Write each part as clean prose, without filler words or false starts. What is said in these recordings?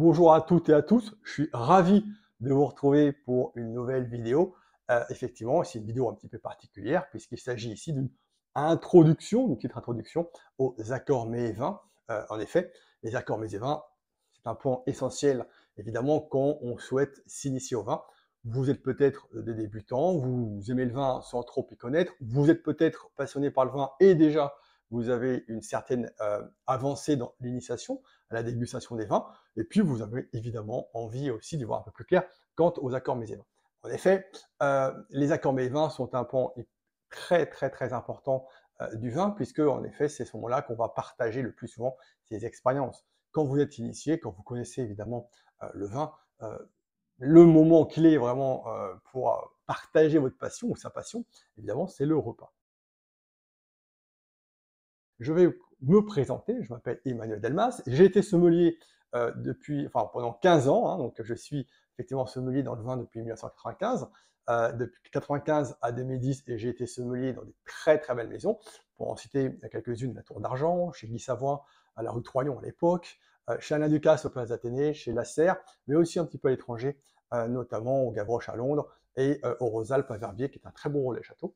Bonjour à toutes et à tous, je suis ravi de vous retrouver pour une nouvelle vidéo. Effectivement, c'est une vidéo un petit peu particulière puisqu'il s'agit ici d'une introduction, une petite introduction aux accords mets et vins. En effet, les accords mets et vins, c'est un point essentiel évidemment quand on souhaite s'initier au vin. Vous êtes peut-être des débutants, vous aimez le vin sans trop y connaître, vous êtes peut-être passionné par le vin et déjà vous avez une certaine avancée dans l'initiation à la dégustation des vins. Et puis, vous avez évidemment envie aussi d'y voir un peu plus clair quant aux accords mets et vins. En effet, les accords mets et vins sont un pan très important du vin, puisque en effet, c'est ce moment-là qu'on va partager le plus souvent ces expériences. Quand vous êtes initié, quand vous connaissez évidemment le vin, le moment clé vraiment pour partager votre passion ou sa passion, évidemment, c'est le repas. Je vais me présenter, je m'appelle Emmanuel Delmas, j'ai été sommelier pendant 15 ans, hein, donc je suis effectivement sommelier dans le vin depuis 1995, depuis 1995 à 2010, et j'ai été sommelier dans des très belles maisons, pour en citer quelques-unes, la Tour d'Argent, chez Guy Savoie, à la rue Troyon à l'époque, chez Alain Ducasse au Place d'Athénée, chez Lasserre, mais aussi un petit peu à l'étranger, notamment au Gavroche à Londres, et aux Rosalpes à Verbier, qui est un très bon relais château.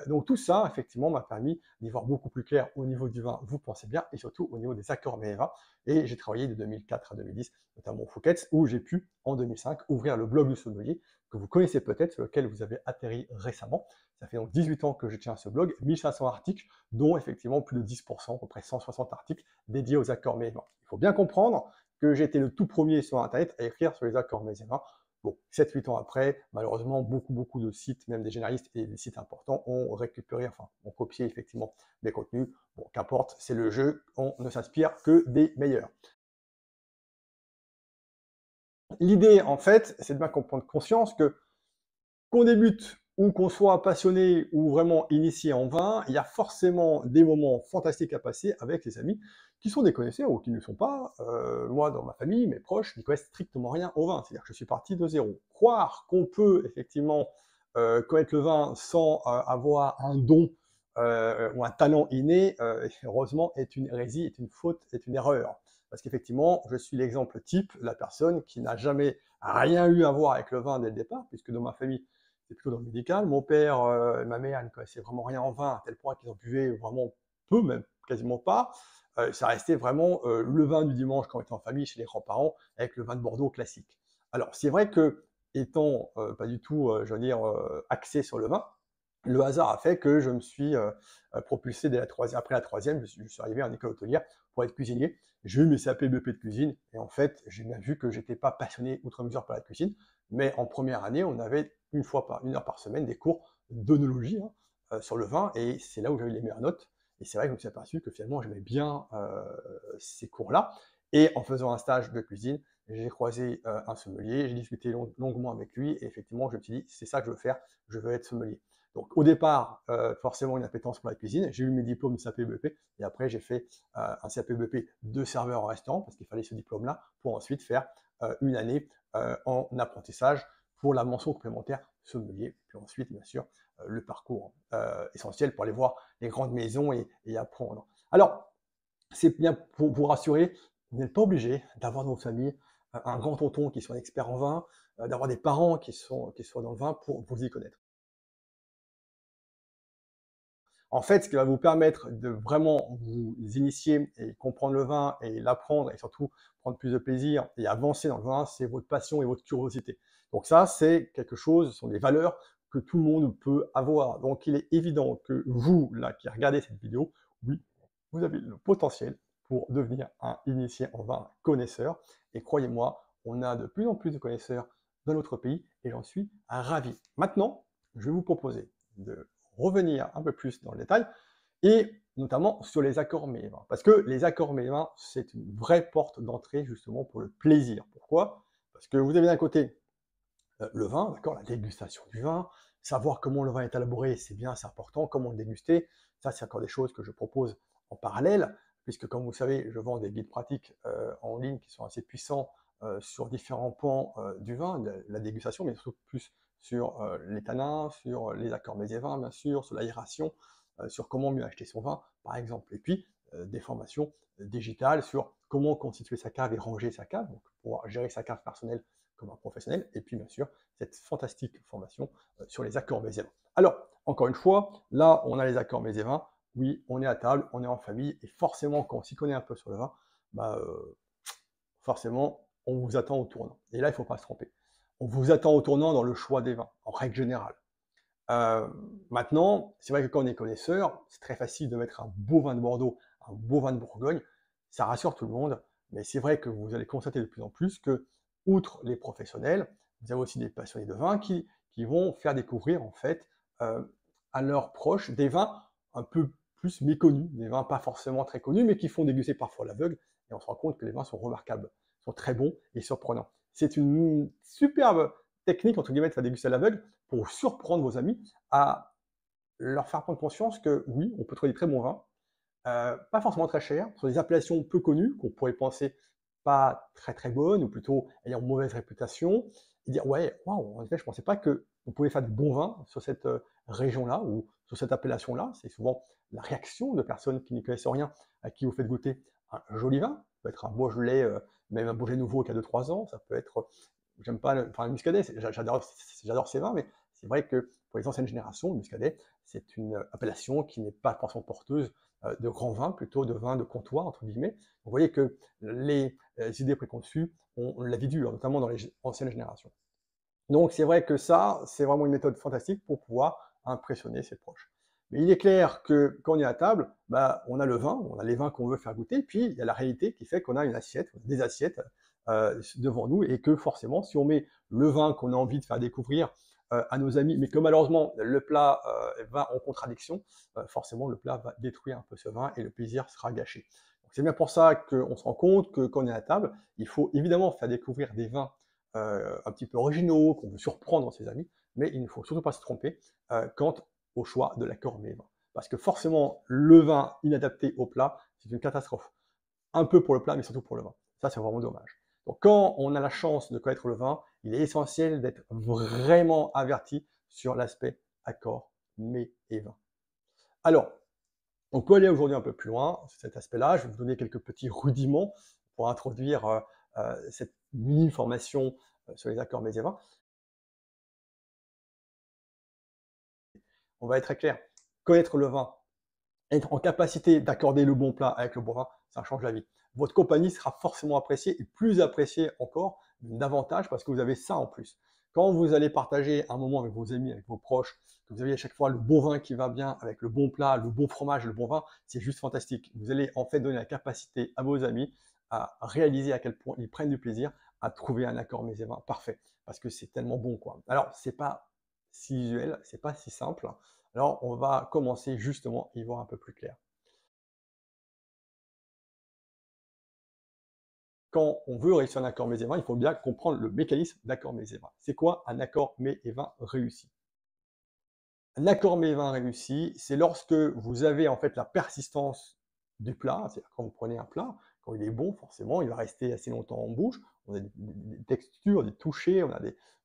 Donc tout ça, effectivement, m'a permis d'y voir beaucoup plus clair au niveau du vin, vous pensez bien, et surtout au niveau des accords mets et vins. Et j'ai travaillé de 2004 à 2010, notamment au Fouquet's, où j'ai pu, en 2005, ouvrir le blog du sommelier, que vous connaissez peut-être, sur lequel vous avez atterri récemment. Ça fait donc 18 ans que je tiens ce blog, 1500 articles, dont effectivement plus de 10%, à peu près 160 articles, dédiés aux accords mets et vins. Il faut bien comprendre que j'ai été le tout premier sur Internet à écrire sur les accords mets et vins. Bon, 7-8 ans après, malheureusement, beaucoup de sites, même des généralistes et des sites importants, ont récupéré, enfin, ont copié effectivement mes contenus. Bon, qu'importe, c'est le jeu, on ne s'inspire que des meilleurs. L'idée, en fait, c'est de bien comprendre conscience que qu'on débute ou qu'on soit passionné ou vraiment initié en vin, il y a forcément des moments fantastiques à passer avec les amis qui sont des connaisseurs ou qui ne le sont pas. Moi, dans ma famille, mes proches n'y connaissent strictement rien au vin. C'est-à-dire que je suis parti de zéro. Croire qu'on peut effectivement connaître le vin sans avoir un don ou un talent inné, heureusement, est une hérésie, est une faute, est une erreur. Parce qu'effectivement, je suis l'exemple type, la personne qui n'a jamais rien eu à voir avec le vin dès le départ, puisque dans ma famille, c'est plutôt dans le médical. Mon père et ma mère ne connaissaient vraiment rien en vin, à tel point qu'ils en buvaient vraiment peu, même quasiment pas. Ça restait vraiment le vin du dimanche quand on était en famille chez les grands-parents, avec le vin de Bordeaux classique. Alors, c'est vrai que, étant pas du tout, je veux dire, axé sur le vin, le hasard a fait que je me suis propulsé dès la troisième, après la troisième, je suis arrivé en école hôtelière pour être cuisinier. J'ai eu mes CAP BP de cuisine, et en fait, j'ai bien vu que j'étais pas passionné outre mesure par la cuisine, mais en première année, on avait une heure par semaine des cours d'œnologie sur le vin, et c'est là où j'ai eu les meilleures notes. Et c'est vrai que je me suis aperçu que finalement, j'aimais bien ces cours-là. Et en faisant un stage de cuisine, j'ai croisé un sommelier, j'ai discuté longuement avec lui, et effectivement, je me suis dit, c'est ça que je veux faire, je veux être sommelier. Donc au départ, forcément une appétence pour la cuisine, j'ai eu mes diplômes de CAP-BP, et après j'ai fait un CAP-BP de serveur en restaurant, parce qu'il fallait ce diplôme-là, pour ensuite faire une année en apprentissage pour la mention complémentaire sommelier, puis ensuite bien sûr le parcours essentiel pour aller voir les grandes maisons et apprendre. Alors, c'est bien pour vous rassurer, vous n'êtes pas obligé d'avoir dans votre famille un grand tonton qui soit un expert en vin, d'avoir des parents qui soient dans le vin pour vous y connaître. En fait, ce qui va vous permettre de vraiment vous initier et comprendre le vin et l'apprendre et surtout prendre plus de plaisir et avancer dans le vin, c'est votre passion et votre curiosité. Donc ça, c'est quelque chose, ce sont des valeurs que tout le monde peut avoir. Donc il est évident que vous, là, qui regardez cette vidéo, oui, vous avez le potentiel pour devenir un initié en vin connaisseur. Et croyez-moi, on a de plus en plus de connaisseurs dans notre pays et j'en suis ravi. Maintenant, je vais vous proposer de revenir un peu plus dans le détail, et notamment sur les accords mets et vins. Parce que les accords mets et vins, c'est une vraie porte d'entrée justement pour le plaisir. Pourquoi? Parce que vous avez d'un côté le vin, d'accord, la dégustation du vin, savoir comment le vin est élaboré, c'est bien, c'est important, comment le déguster, ça c'est encore des choses que je propose en parallèle, puisque comme vous savez, je vends des guides pratiques en ligne qui sont assez puissants sur différents pans du vin, de la dégustation, mais surtout plus sur les tanins, sur les accords mets et vins, bien sûr, sur l'aération, sur comment mieux acheter son vin, par exemple. Et puis, des formations digitales sur comment constituer sa cave et ranger sa cave, donc pouvoir gérer sa cave personnelle comme un professionnel, et puis bien sûr, cette fantastique formation sur les accords mets et vins. Alors, encore une fois, là, on a les accords mets et vins, oui, on est à table, on est en famille, et forcément, quand on s'y connaît un peu sur le vin, bah, forcément, on vous attend au tournant. Et là, il ne faut pas se tromper. On vous attend au tournant dans le choix des vins, en règle générale. Maintenant, c'est vrai que quand on est connaisseur, c'est très facile de mettre un beau vin de Bordeaux, un beau vin de Bourgogne, ça rassure tout le monde, mais c'est vrai que vous allez constater de plus en plus que, outre les professionnels, vous avez aussi des passionnés de vin qui vont faire découvrir en fait à leurs proches des vins un peu plus méconnus, des vins pas forcément très connus, mais qui font déguster parfois à l'aveugle, et on se rend compte que les vins sont remarquables, sont très bons et surprenants. C'est une superbe technique, entre guillemets, de faire déguster à l'aveugle, pour surprendre vos amis, à leur faire prendre conscience que oui, on peut trouver des très bons vins, pas forcément très chers, sur des appellations peu connues, qu'on pourrait penser pas très très bonnes, ou plutôt ayant mauvaise réputation, et dire ouais, waouh, en effet, je ne pensais pas qu'on pouvait faire de bons vins sur cette région-là, ou sur cette appellation-là. C'est souvent la réaction de personnes qui n'y connaissent rien, à qui vous faites goûter un joli vin, ça peut être un Beaujolais, même un Beaujolais nouveau qui a 2-3 ans, ça peut être, j'aime pas, enfin le muscadet, j'adore ces vins, mais c'est vrai que pour les anciennes générations, le muscadet, c'est une appellation qui n'est pas forcément porteuse de grands vins, plutôt de vins de comptoir, entre guillemets. Vous voyez que les idées préconçues, on l'a vu, notamment dans les anciennes générations. Donc c'est vrai que ça, c'est vraiment une méthode fantastique pour pouvoir impressionner ses proches. Mais il est clair que quand on est à table, bah, on a le vin, on a les vins qu'on veut faire goûter, puis il y a la réalité qui fait qu'on a une assiette, des assiettes devant nous, et que forcément, si on met le vin qu'on a envie de faire découvrir à nos amis, mais que malheureusement le plat va en contradiction, forcément le plat va détruire un peu ce vin et le plaisir sera gâché. C'est bien pour ça qu'on se rend compte que quand on est à table, il faut évidemment faire découvrir des vins un petit peu originaux, qu'on veut surprendre ses amis, mais il ne faut surtout pas se tromper quant au choix de l'accord mets et vin. Parce que forcément, le vin inadapté au plat, c'est une catastrophe. Un peu pour le plat, mais surtout pour le vin. Ça, c'est vraiment dommage. Donc quand on a la chance de connaître le vin, il est essentiel d'être vraiment averti sur l'aspect accord, mets et vin. Alors, on peut aller aujourd'hui un peu plus loin sur cet aspect-là. Je vais vous donner quelques petits rudiments pour introduire cette mini-formation sur les accords mets et vins. On va être très clair. Connaître le vin, être en capacité d'accorder le bon plat avec le bon vin, ça change la vie. Votre compagnie sera forcément appréciée, et plus appréciée encore, davantage, parce que vous avez ça en plus. Quand vous allez partager un moment avec vos amis, avec vos proches, que vous avez à chaque fois le bon vin qui va bien, avec le bon plat, le bon fromage, le bon vin, c'est juste fantastique. Vous allez en fait donner la capacité à vos amis à réaliser à quel point ils prennent du plaisir à trouver un accord mets et vins parfait, parce que c'est tellement bon, quoi. Alors, c'est pas si visuel, c'est pas si simple. Alors, on va commencer justement à y voir un peu plus clair. Quand on veut réussir un accord mets et vins, il faut bien comprendre le mécanisme d'accord mets et vins. C'est quoi un accord mets et vins réussi? Un accord mets et vins réussi, c'est lorsque vous avez en fait la persistance du plat, c'est-à-dire quand vous prenez un plat, quand il est bon, forcément, il va rester assez longtemps en bouche. On a des textures, des touchés,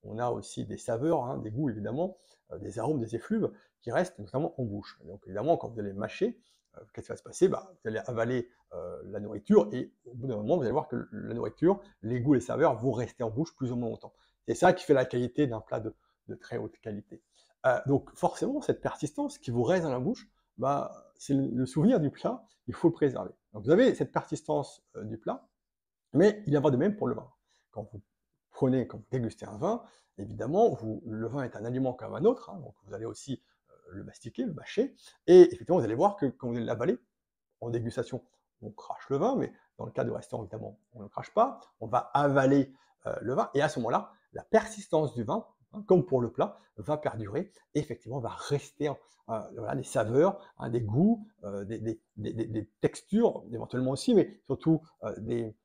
on a aussi des saveurs, hein, des goûts évidemment, des arômes, des effluves qui restent notamment en bouche. Et donc évidemment, quand vous allez mâcher, qu'est-ce qui va se passer? Bah, vous allez avaler la nourriture, et au bout d'un moment, vous allez voir que la nourriture, les goûts, les saveurs vont rester en bouche plus ou moins longtemps. C'est ça qui fait la qualité d'un plat de très haute qualité. Donc forcément, cette persistance qui vous reste dans la bouche, bah, c'est le souvenir du plat, il faut le préserver. Donc vous avez cette persistance du plat, mais il en va de même pour le vin. Quand vous quand vous dégustez un vin, évidemment, le vin est un aliment comme un autre, hein, donc vous allez aussi le mastiquer, le mâcher, et effectivement, vous allez voir que quand vous allez l'avaler, en dégustation, on crache le vin, mais dans le cas de restaurant, évidemment, on ne le crache pas, on va avaler le vin, et à ce moment-là, la persistance du vin, hein, comme pour le plat, va perdurer, et effectivement, va rester voilà, des saveurs, hein, des goûts, des textures, éventuellement aussi, mais surtout des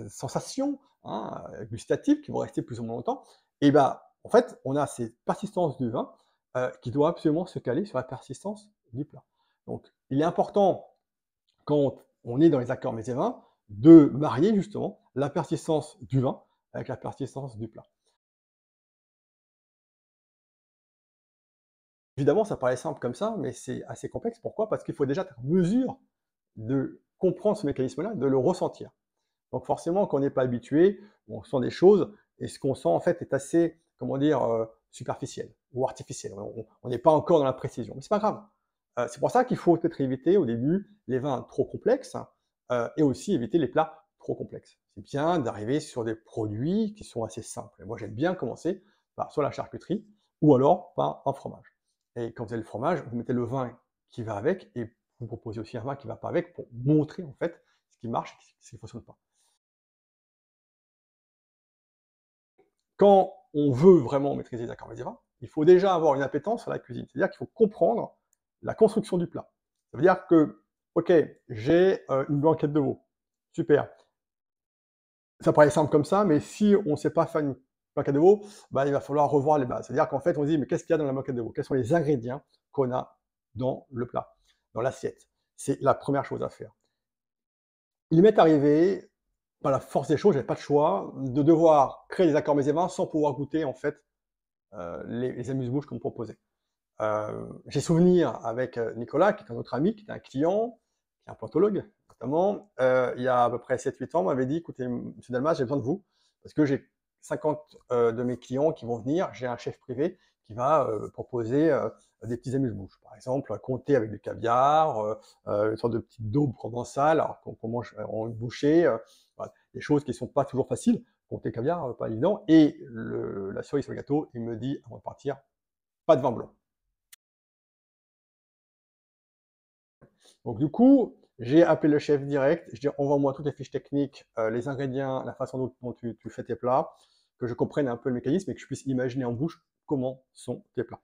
sensations, hein, gustatives qui vont rester plus ou moins longtemps. Et bien, en fait, on a cette persistance du vin qui doit absolument se caler sur la persistance du plat. Donc, il est important, quand on est dans les accords mets et vins, de marier justement la persistance du vin avec la persistance du plat. Évidemment, ça paraît simple comme ça, mais c'est assez complexe. Pourquoi? Parce qu'il faut déjà être en mesure de comprendre ce mécanisme-là, de le ressentir. Donc forcément, quand on n'est pas habitué, on sent des choses, et ce qu'on sent en fait est assez, comment dire, superficiel ou artificiel. On n'est pas encore dans la précision, mais c'est pas grave. C'est pour ça qu'il faut peut-être éviter au début les vins trop complexes et aussi éviter les plats trop complexes. C'est bien d'arriver sur des produits qui sont assez simples. Et moi, j'aime bien commencer par soit la charcuterie ou alors par un fromage. Et quand vous avez le fromage, vous mettez le vin qui va avec et vous proposez aussi un vin qui ne va pas avec pour montrer en fait ce qui marche et ce qui ne fonctionne pas. Quand on veut vraiment maîtriser les accords médiévaux, il faut déjà avoir une appétence sur la cuisine. C'est-à-dire qu'il faut comprendre la construction du plat. Ça veut dire que, ok, j'ai une blanquette de veau. Super. Ça paraît simple comme ça, mais si on ne sait pas faire une blanquette de veau, bah, il va falloir revoir les bases. C'est-à-dire qu'en fait, on se dit, mais qu'est-ce qu'il y a dans la blanquette de veau? Quels sont les ingrédients qu'on a dans le plat, dans l'assiette? C'est la première chose à faire. Il m'est arrivé, par la force des choses, j'avais pas de choix, de devoir créer des accords médiévaux sans pouvoir goûter en fait les amuse-bouches qu'on me proposait. J'ai souvenir avec Nicolas, qui est un autre ami, qui est un client, qui est un plantologue notamment, il y a à peu près 7-8 ans, m'avait dit, écoutez, monsieur Delmas, j'ai besoin de vous, parce que j'ai 50 de mes clients qui vont venir, j'ai un chef privé qui va proposer des petits amuse-bouches. Par exemple, comté avec du caviar, une sorte de petite daube provençale, alors qu'on mange en bouchée, voilà, des choses qui ne sont pas toujours faciles. Comté caviar, pas évident. Et la cerise sur le gâteau, il me dit, avant de partir, pas de vin blanc. Donc du coup, j'ai appelé le chef direct, je dis envoie-moi toutes les fiches techniques, les ingrédients, la façon dont tu fais tes plats, que je comprenne un peu le mécanisme et que je puisse imaginer en bouche comment sont tes plats.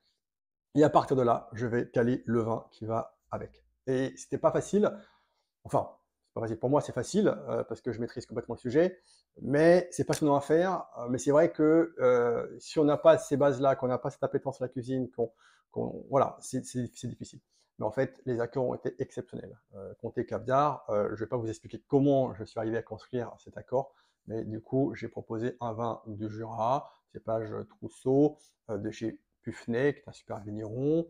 Et à partir de là, je vais caler le vin qui va avec. Et c'était pas facile, enfin, c'est pas facile. Pour moi, c'est facile parce que je maîtrise complètement le sujet, mais c'est passionnant à faire. Mais c'est vrai que si on n'a pas ces bases-là, qu'on n'a pas cette appétence à la cuisine, voilà, c'est difficile. Mais en fait, les accords ont été exceptionnels. Comté caviar, je ne vais pas vous expliquer comment je suis arrivé à construire cet accord, mais du coup, j'ai proposé un vin du Jura, cépage Trousseau, de chez Pufney, qui est un super vigneron,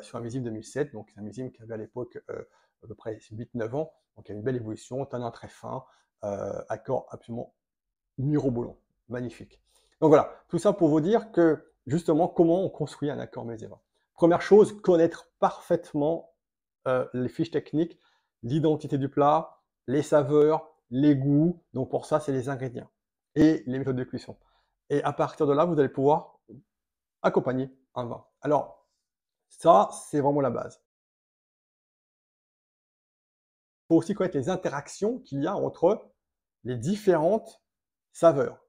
sur un millésime 2007, donc c'est un millésime qui avait à l'époque à peu près 8-9 ans, donc il y a une belle évolution, tanin très fin, accord absolument mirobolant, magnifique. Donc voilà, tout ça pour vous dire que justement comment on construit un accord médiéval. Première chose, connaître parfaitement les fiches techniques, l'identité du plat, les saveurs, les goûts, donc pour ça c'est les ingrédients et les méthodes de cuisson. Et à partir de là, vous allez pouvoir accompagner un vin. Alors ça, c'est vraiment la base. Il faut aussi connaître les interactions qu'il y a entre les différentes saveurs.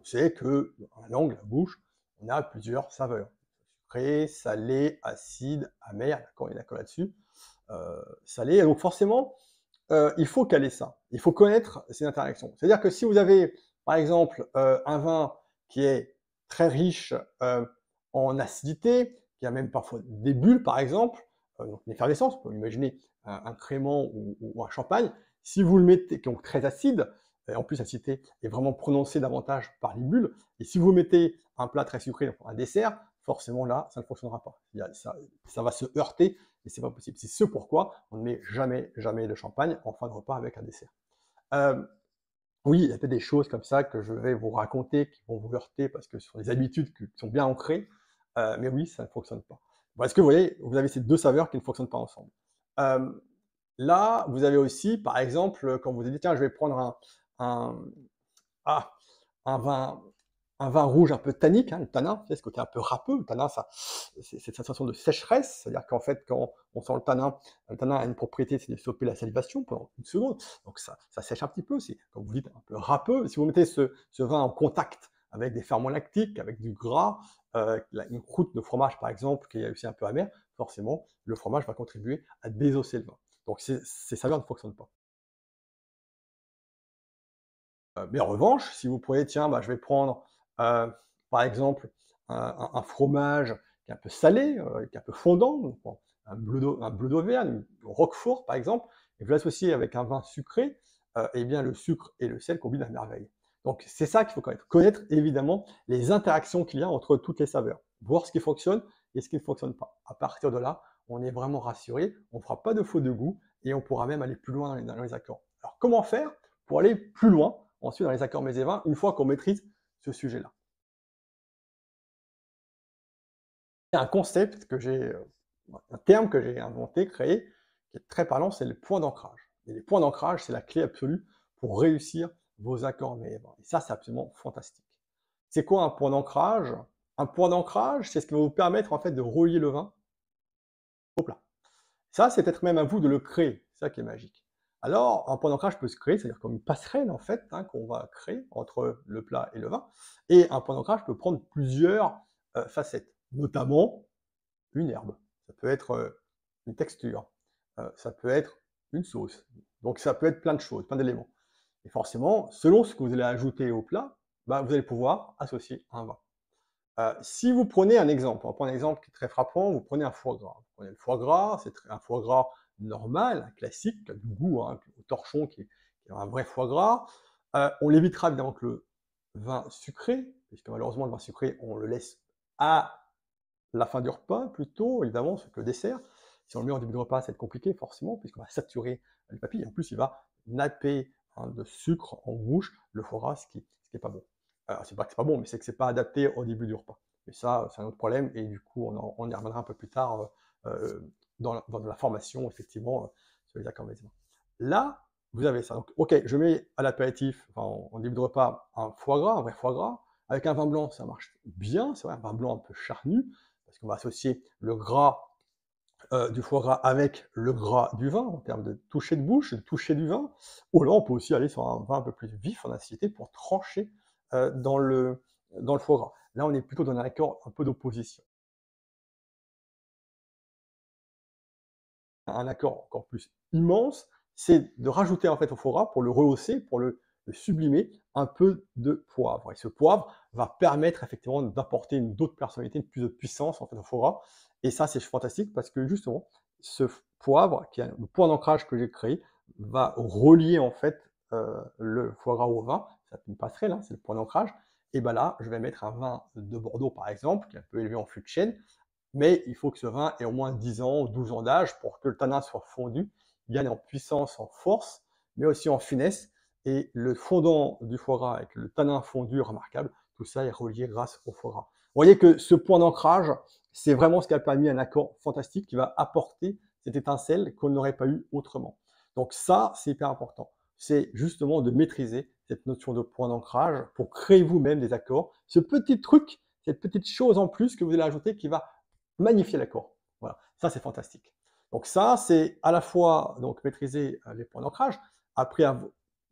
On sait que dans la langue, la bouche, on a plusieurs saveurs. Sucré, salé, acide, amer, d'accord, on est d'accord là-dessus. Salé, donc forcément, il faut caler ça. Il faut connaître ces interactions. C'est-à-dire que si vous avez, par exemple, un vin qui est très riche en acidité, qui a même parfois des bulles, par exemple, donc une effervescence, on peut imaginer un crément ou un champagne, si vous le mettez, qui est très acide, et en plus l'acidité est vraiment prononcée davantage par les bulles, et si vous mettez un plat très sucré, donc un dessert, forcément là, ça ne fonctionnera pas. Ça va se heurter et c'est pas possible. C'est ce pourquoi on ne met jamais, jamais de champagne en fin de repas avec un dessert. Oui, il y a peut-être des choses comme ça que je vais vous raconter qui vont vous heurter parce que ce sont des habitudes qui sont bien ancrées, mais oui, ça ne fonctionne pas. Bon, est-ce que vous voyez, vous avez ces deux saveurs qui ne fonctionnent pas ensemble. Là, vous avez aussi, par exemple, quand vous avez dit, tiens, je vais prendre un, ah, un vin, un vin rouge un peu tannique, le tanin, ce côté un peu râpeux. Le tanin, c'est cette sensation de sécheresse, c'est-à-dire qu'en fait, quand on sent le tanin a une propriété, c'est de stopper la salivation pendant une seconde, donc ça sèche un petit peu, c'est, comme vous dites, un peu râpeux. Si vous mettez ce vin en contact avec des ferments lactiques, avec du gras, une croûte de fromage par exemple, qui est aussi un peu amère, forcément, le fromage va contribuer à désosser le vin. Donc ces saveurs ne fonctionnent pas. Mais en revanche, si vous prenez, tiens, bah, je vais prendre, par exemple, un fromage qui est un peu salé, qui est un peu fondant, donc bon, un bleu d'Auvergne, un roquefort, par exemple, et vous l'associez avec un vin sucré, eh bien, le sucre et le sel combinent à merveille. Donc, c'est ça qu'il faut connaître. Connaître, évidemment, les interactions qu'il y a entre toutes les saveurs. Voir ce qui fonctionne et ce qui ne fonctionne pas. À partir de là, on est vraiment rassuré, on ne fera pas de faute de goût et on pourra même aller plus loin dans les accords. Alors comment faire pour aller plus loin ensuite dans les accords mets et vins une fois qu'on maîtrise ce sujet-là? Il y a un concept que j'ai, un terme que j'ai inventé, créé, qui est très parlant, c'est le point d'ancrage. Et les points d'ancrage, c'est la clé absolue pour réussir vos accords mets et vins. Et ça, c'est absolument fantastique. C'est quoi un point d'ancrage? Un point d'ancrage, c'est ce qui va vous permettre en fait de relier le vin au plat. Ça, c'est peut-être même à vous de le créer, c'est ça qui est magique. Alors, un point d'ancrage peut se créer, c'est-à-dire comme une passerelle en fait, hein, qu'on va créer entre le plat et le vin. Et un point d'ancrage peut prendre plusieurs facettes, notamment une herbe. Ça peut être une texture, ça peut être une sauce. Donc ça peut être plein de choses, plein d'éléments. Et forcément, selon ce que vous allez ajouter au plat, bah, vous allez pouvoir associer un vin. Si vous prenez un exemple, on va prendre un exemple qui est très frappant, vous prenez un foie gras. Vous prenez le foie gras, c'est un foie gras normal, un classique, qui a du goût, hein, au torchon, qui est un vrai foie gras. On l'évitera évidemment que le vin sucré, puisque malheureusement le vin sucré, on le laisse à la fin du repas plutôt, évidemment, c'est que le dessert. Si on le met en début de repas, ça va être compliqué forcément, puisqu'on va saturer les papilles. En plus, il va napper hein, de sucre en bouche le foie gras, ce qui est pas bon. C'est pas que c'est pas bon, mais c'est que c'est pas adapté au début du repas. Et ça, c'est un autre problème, et du coup, on y reviendra un peu plus tard dans la formation, effectivement, sur les accords médicaments. Là, vous avez ça. Donc, ok, je mets à l'apéritif, enfin, en début de repas, un foie gras, un vrai foie gras. Avec un vin blanc, ça marche bien, c'est vrai, un vin blanc un peu charnu, parce qu'on va associer le gras du foie gras avec le gras du vin, en termes de toucher de bouche, de toucher du vin. Ou alors on peut aussi aller sur un vin un peu plus vif en acidité pour trancher dans le foie gras. Là, on est plutôt dans un accord un peu d'opposition. Un accord encore plus immense, c'est de rajouter en fait au foie gras, pour le rehausser, pour le sublimer, un peu de poivre. Et ce poivre va permettre effectivement d'apporter une d'autres personnalité, une plus de puissance en fait au foie gras. Et ça, c'est fantastique parce que justement, ce poivre, qui est le point d'ancrage que j'ai créé, va relier en fait le foie gras au vin. C'est une passerelle, hein, c'est le point d'ancrage. Et ben là, je vais mettre un vin de Bordeaux par exemple, qui est un peu élevé en fût de chêne, mais il faut que ce vin ait au moins 10 ans ou 12 ans d'âge pour que le tanin soit fondu, gagne en puissance, en force, mais aussi en finesse. Et le fondant du foie gras avec le tanin fondu remarquable, tout ça est relié grâce au foie gras. Vous voyez que ce point d'ancrage, c'est vraiment ce qui a permis un accord fantastique qui va apporter cette étincelle qu'on n'aurait pas eu autrement. Donc ça, c'est hyper important. C'est justement de maîtriser cette notion de point d'ancrage pour créer vous-même des accords. Ce petit truc, cette petite chose en plus que vous allez ajouter qui va magnifier l'accord. Voilà, ça c'est fantastique. Donc ça, c'est à la fois donc maîtriser les points d'ancrage. Après,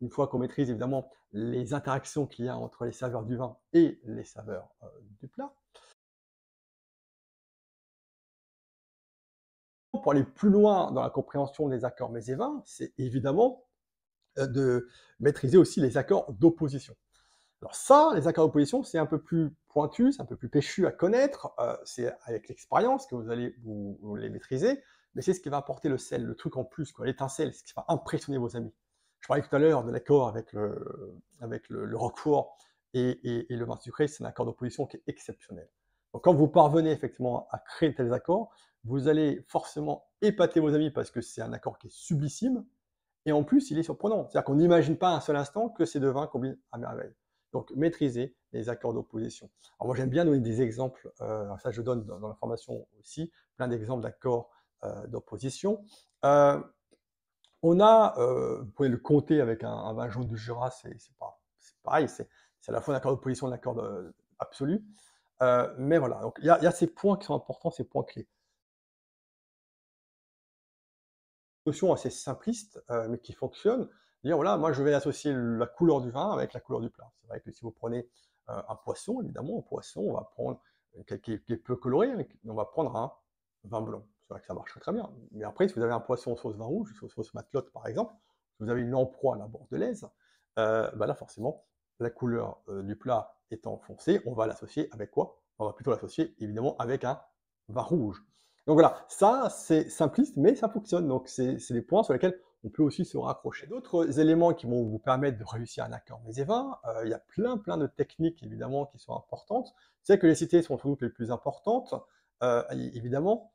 une fois qu'on maîtrise évidemment les interactions qu'il y a entre les saveurs du vin et les saveurs du plat. Pour aller plus loin dans la compréhension des accords mets et vins, c'est évidemment de maîtriser aussi les accords d'opposition. Alors ça, les accords d'opposition, c'est un peu plus pointu, c'est un peu plus péchu à connaître, c'est avec l'expérience que vous allez vous les maîtriser, mais c'est ce qui va apporter le sel, le truc en plus, quoi, l'étincelle, ce qui va impressionner vos amis. Je parlais tout à l'heure de l'accord avec le roquefort et le vin sucré, c'est un accord d'opposition qui est exceptionnel. Donc quand vous parvenez effectivement à créer de tels accords, vous allez forcément épater vos amis parce que c'est un accord qui est sublissime, et en plus, il est surprenant. C'est-à-dire qu'on n'imagine pas un seul instant que ces deux vins combinent à merveille. Donc, maîtriser les accords d'opposition. Alors, moi, j'aime bien donner des exemples. Ça, je donne dans la formation aussi plein d'exemples d'accords d'opposition. Euh, vous pouvez le compter avec un vin jaune du Jura, c'est pareil, c'est à la fois un accord d'opposition et un accord absolu. Mais voilà, donc il y a ces points qui sont importants, ces points clés. Notion assez simpliste, mais qui fonctionne. Dire voilà, moi je vais associer la couleur du vin avec la couleur du plat. C'est vrai que si vous prenez un poisson, évidemment, un poisson, on va prendre qui est peu coloré, on va prendre un vin blanc. C'est vrai que ça marche très bien. Mais après, si vous avez un poisson sauce vin rouge, sauce matelote par exemple, si vous avez une lamproie à la bordelaise, bah là forcément, la couleur du plat étant foncée, on va l'associer avec quoi? On va plutôt l'associer évidemment avec un vin rouge. Donc voilà, ça c'est simpliste, mais ça fonctionne. Donc c'est des points sur lesquels on peut aussi se raccrocher. D'autres éléments qui vont vous permettre de réussir un accord mets et vins, il y a plein de techniques évidemment qui sont importantes. C'est que les cités sont sans doute les plus importantes, évidemment.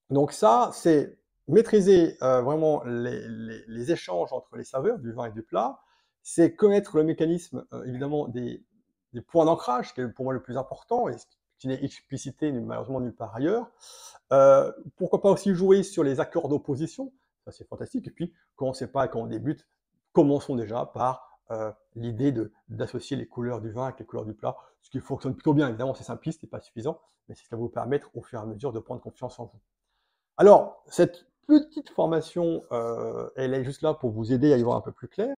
Donc ça, c'est maîtriser vraiment les échanges entre les saveurs du vin et du plat. C'est connaître le mécanisme, évidemment, des points d'ancrage, qui est pour moi le plus important et qui n'est explicité malheureusement nulle part ailleurs. Pourquoi pas aussi jouer sur les accords d'opposition, ça c'est fantastique. Et puis, quand on ne sait pas, quand on débute, commençons déjà par l'idée d'associer les couleurs du vin avec les couleurs du plat, ce qui fonctionne plutôt bien. Évidemment, c'est simpliste et pas suffisant, mais c'est ce qui va vous permettre au fur et à mesure de prendre confiance en vous. Alors, cette petite formation, elle est juste là pour vous aider à y voir un peu plus clair.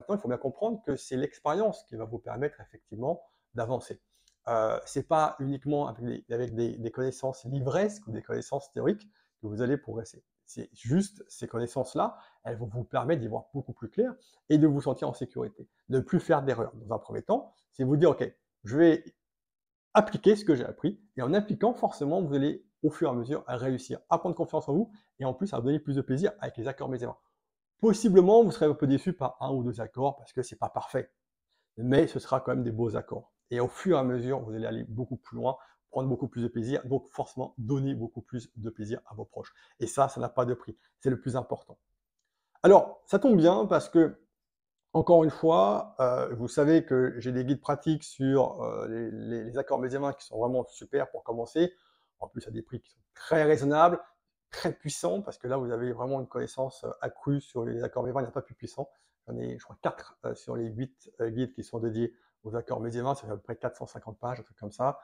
Maintenant, il faut bien comprendre que c'est l'expérience qui va vous permettre effectivement d'avancer. C'est pas uniquement avec des connaissances livresques ou des connaissances théoriques que vous allez progresser. C'est juste ces connaissances-là, elles vont vous permettre d'y voir beaucoup plus clair et de vous sentir en sécurité, de ne plus faire d'erreurs. Dans un premier temps, c'est vous dire, OK, je vais appliquer ce que j'ai appris, et en appliquant, forcément, vous allez, au fur et à mesure, à réussir à prendre confiance en vous, et en plus, à vous donner plus de plaisir avec les accords médiévaux. Possiblement, vous serez un peu déçu par un ou deux accords, parce que c'est pas parfait, mais ce sera quand même des beaux accords. Et au fur et à mesure, vous allez aller beaucoup plus loin, prendre beaucoup plus de plaisir, donc forcément donner beaucoup plus de plaisir à vos proches. Et ça n'a pas de prix. C'est le plus important. Alors, ça tombe bien parce que encore une fois, vous savez que j'ai des guides pratiques sur les accords médiévins qui sont vraiment super pour commencer. En plus, à des prix qui sont très raisonnables, très puissants, parce que là, vous avez vraiment une connaissance accrue sur les accords médiévins. Il n'y a pas plus puissant. J'en ai, je crois, 4 sur les 8 guides qui sont dédiés aux accords médiévins. Ça fait à peu près 450 pages, un truc comme ça.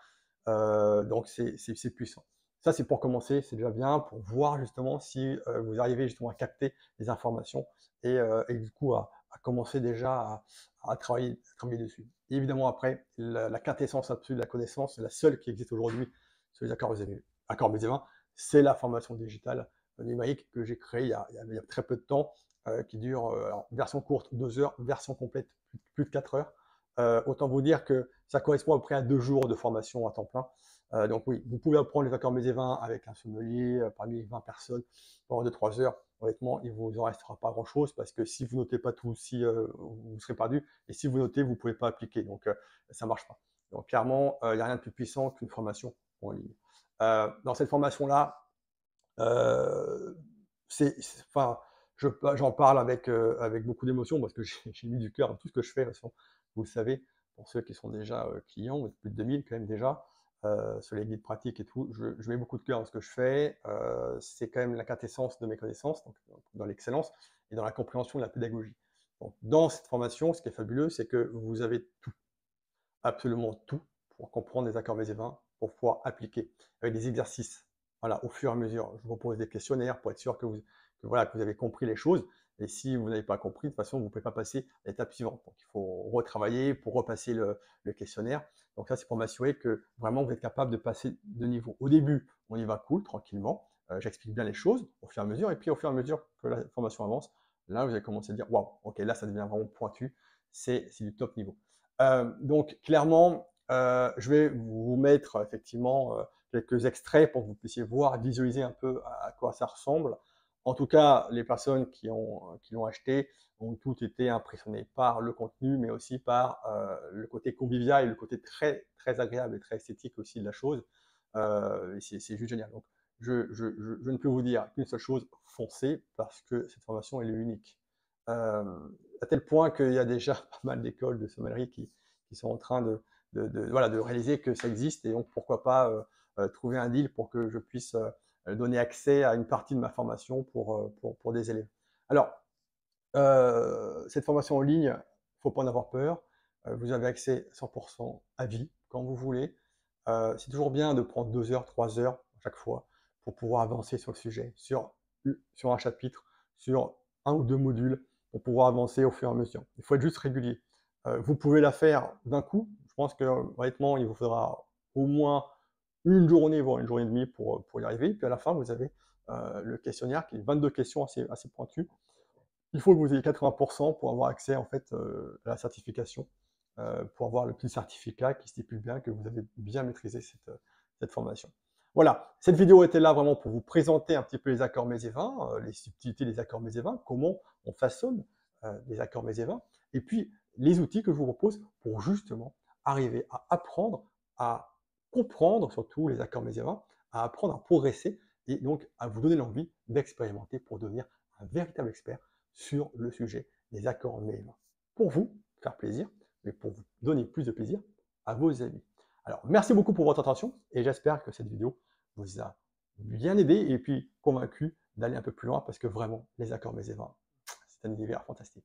Donc, c'est puissant. Ça, c'est pour commencer, c'est déjà bien, pour voir justement si vous arrivez justement à capter les informations et du coup à commencer déjà à travailler dessus. Et évidemment, après, la quintessence absolue de la connaissance, c'est la seule qui existe aujourd'hui sur les accords médiévins, c'est la formation digitale numérique que j'ai créée il y a très peu de temps, qui dure, alors, version courte 2 heures, version complète plus de 4 heures. Autant vous dire que ça correspond à peu près à 2 jours de formation à temps plein. Donc oui, vous pouvez apprendre les accords médiévins avec un sommelier parmi 20 personnes pendant 2-3 heures. Honnêtement, il ne vous en restera pas grand-chose parce que si vous notez pas tout, si, vous serez perdu. Et si vous notez, vous ne pouvez pas appliquer. Donc, ça ne marche pas. Donc, clairement, il n'y a rien de plus puissant qu'une formation en ligne. Dans cette formation-là, euh, enfin, j'en parle avec beaucoup d'émotion parce que j'ai mis du cœur dans tout ce que je fais. De toute façon, vous le savez, pour ceux qui sont déjà clients, plus de 2000 quand même déjà, sur les guides pratiques et tout, je mets beaucoup de cœur dans ce que je fais. C'est quand même la quintessence de mes connaissances, donc dans l'excellence et dans la compréhension de la pédagogie. Donc, dans cette formation, ce qui est fabuleux, c'est que vous avez tout, absolument tout, pour comprendre les accords médiévins, pour pouvoir appliquer avec des exercices. Voilà, au fur et à mesure, je vous propose des questionnaires pour être sûr voilà, que vous avez compris les choses. Et si vous n'avez pas compris, de toute façon, vous ne pouvez pas passer à l'étape suivante. Donc, il faut retravailler pour repasser le questionnaire. Donc, ça, c'est pour m'assurer que vraiment vous êtes capable de passer de niveau. Au début, on y va cool, tranquillement. J'explique bien les choses au fur et à mesure. Et puis, au fur et à mesure que la formation avance, là, vous allez commencer à dire waouh, ok, là, ça devient vraiment pointu. C'est du top niveau. Donc, clairement, je vais vous mettre effectivement quelques extraits pour que vous puissiez voir, visualiser un peu à quoi ça ressemble. En tout cas, les personnes qui l'ont acheté ont toutes été impressionnées par le contenu, mais aussi par le côté convivial et le côté très, très agréable et très esthétique aussi de la chose. C'est juste génial. Donc, je ne peux vous dire qu'une seule chose, foncez, parce que cette formation, elle est unique. Euh, à tel point qu'il y a déjà pas mal d'écoles de sommellerie qui sont en train voilà, de réaliser que ça existe, et donc pourquoi pas trouver un deal pour que je puisse donner accès à une partie de ma formation pour des élèves. Alors, cette formation en ligne, il ne faut pas en avoir peur. Vous avez accès 100% à vie, quand vous voulez. C'est toujours bien de prendre 2 heures, 3 heures à chaque fois pour pouvoir avancer sur le sujet, sur un chapitre, sur un ou deux modules, pour pouvoir avancer au fur et à mesure. Il faut être juste régulier. Vous pouvez la faire d'un coup. Je pense que honnêtement, il vous faudra au moins une journée, voire une journée et demie pour y arriver. Puis à la fin, vous avez le questionnaire qui est 22 questions assez pointues. Il faut que vous ayez 80% pour avoir accès en fait à la certification, pour avoir le petit certificat qui stipule bien que vous avez bien maîtrisé cette formation. Voilà, cette vidéo était là vraiment pour vous présenter un petit peu les accords mésévins, les subtilités des accords mésévins, comment on façonne les accords mésévins, et puis les outils que je vous propose pour justement arriver à apprendre à comprendre surtout les accords mésévins, à apprendre à progresser et donc à vous donner l'envie d'expérimenter pour devenir un véritable expert sur le sujet des accords mésévins. Pour vous faire plaisir, mais pour vous donner plus de plaisir à vos amis. Alors, merci beaucoup pour votre attention et j'espère que cette vidéo vous a bien aidé et puis convaincu d'aller un peu plus loin parce que vraiment, les accords mésévins, c'est un univers fantastique.